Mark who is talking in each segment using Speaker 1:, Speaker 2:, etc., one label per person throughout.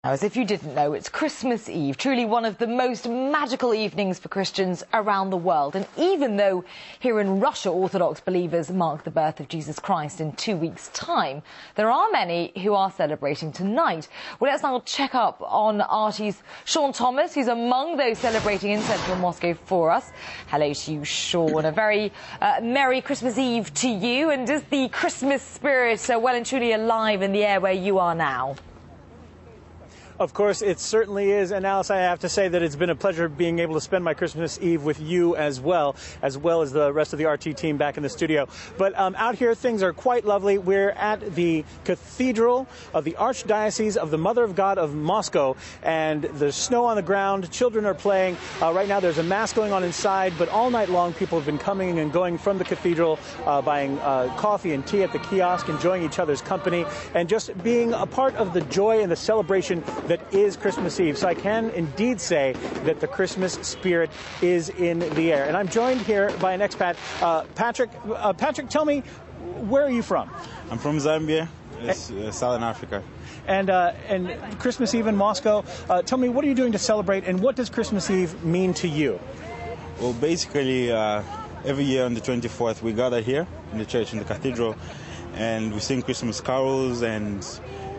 Speaker 1: Now, as if you didn't know, it's Christmas Eve, truly one of the most magical evenings for Christians around the world. And even though here in Russia, Orthodox believers mark the birth of Jesus Christ in 2 weeks' time, there are many who are celebrating tonight. Well, let's now check up on RT's Sean Thomas, who's among those celebrating in central Moscow for us. Hello to you, Sean. A very Merry Christmas Eve to you. And is the Christmas spirit well and truly alive in the air where you are now?
Speaker 2: Of course, it certainly is. And Alice, I have to say that it's been a pleasure being able to spend my Christmas Eve with you as well as the rest of the RT team back in the studio. But out here, things are quite lovely. We're at the Cathedral of the Archdiocese of the Mother of God of Moscow, and there's snow on the ground. Children are playing. Right now, there's a mass going on inside, but all night long, people have been coming and going from the cathedral, buying coffee and tea at the kiosk, enjoying each other's company, and just being a part of the joy and the celebration that is Christmas Eve. So I can indeed say that the Christmas spirit is in the air. And I'm joined here by an expat, Patrick. Patrick, tell me, where are you from?
Speaker 3: I'm from Zambia, Southern Africa.
Speaker 2: And Christmas Eve in Moscow. Tell me, what are you doing to celebrate, and what does Christmas Eve mean to you?
Speaker 3: Well, basically, every year on the 24th, we gather here in the church, in the cathedral, and we sing Christmas carols and,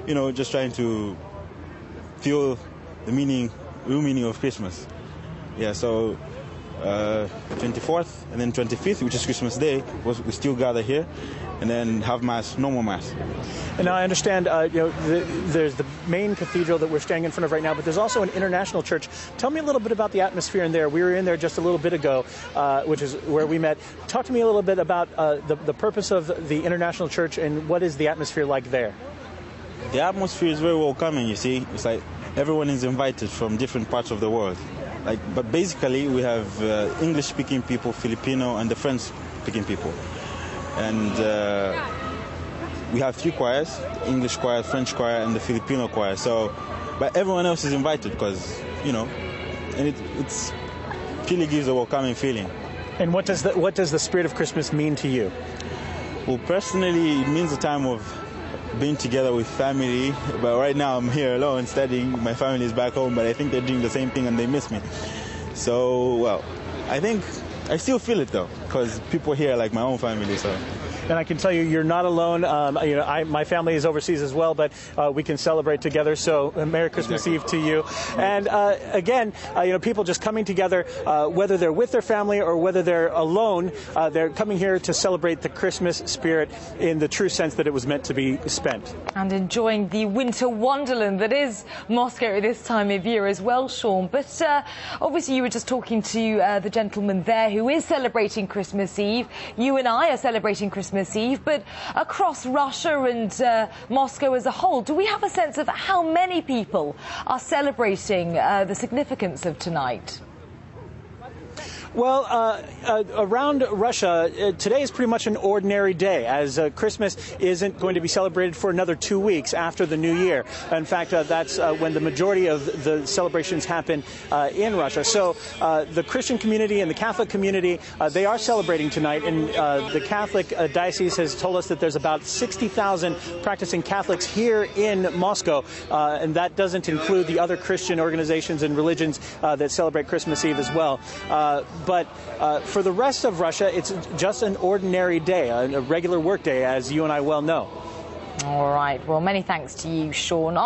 Speaker 3: you know, just trying to feel the real meaning of Christmas. Yeah, so 24th and then 25th, which is Christmas Day, we still gather here and then have Mass, normal Mass.
Speaker 2: And now I understand, there's the main cathedral that we're standing in front of right now, but there's also an international church. Tell me a little bit about the atmosphere in there. We were in there just a little bit ago, which is where we met. Talk to me a little bit about the purpose of the international church and what is the atmosphere like there?
Speaker 3: The atmosphere is very welcoming, you see. It's like everyone is invited from different parts of the world. But basically we have English-speaking people, Filipino, and the French-speaking people. And we have 3 choirs, the English choir, French choir, and the Filipino choir. So, but everyone else is invited because, you know, and it really gives a welcoming feeling. And
Speaker 2: what does the spirit of Christmas mean to you?
Speaker 3: Well, personally, it means a time of being together with family, but right now I'm here alone studying. My family is back home, but I think they're doing the same thing and they miss me. So, well, I think I still feel it though, because people here are like my own family. So.
Speaker 2: And I can tell you, you're not alone. My family is overseas as well, but we can celebrate together. So, Merry Christmas Eve to you. And again, people just coming together, whether they're with their family or whether they're alone, they're coming here to celebrate the Christmas spirit in the true sense that it was meant to be spent.
Speaker 1: And enjoying the winter wonderland that is Moscow at this time of year as well, Sean. But obviously, you were just talking to the gentleman there who is celebrating Christmas Eve. You and I are celebrating Christmas Eve, but across Russia and Moscow as a whole, do we have a sense of how many people are celebrating the significance of tonight?
Speaker 2: Well, around Russia, today is pretty much an ordinary day, as Christmas isn't going to be celebrated for another 2 weeks after the New Year. In fact, that's when the majority of the celebrations happen in Russia. So the Christian community and the Catholic community, they are celebrating tonight, and the Catholic diocese has told us that there's about 60,000 practicing Catholics here in Moscow, and that doesn't include the other Christian organizations and religions that celebrate Christmas Eve as well. But for the rest of Russia, it's just an ordinary day, a regular work day, as you and I well know.
Speaker 1: All right. Well, many thanks to you, Sean.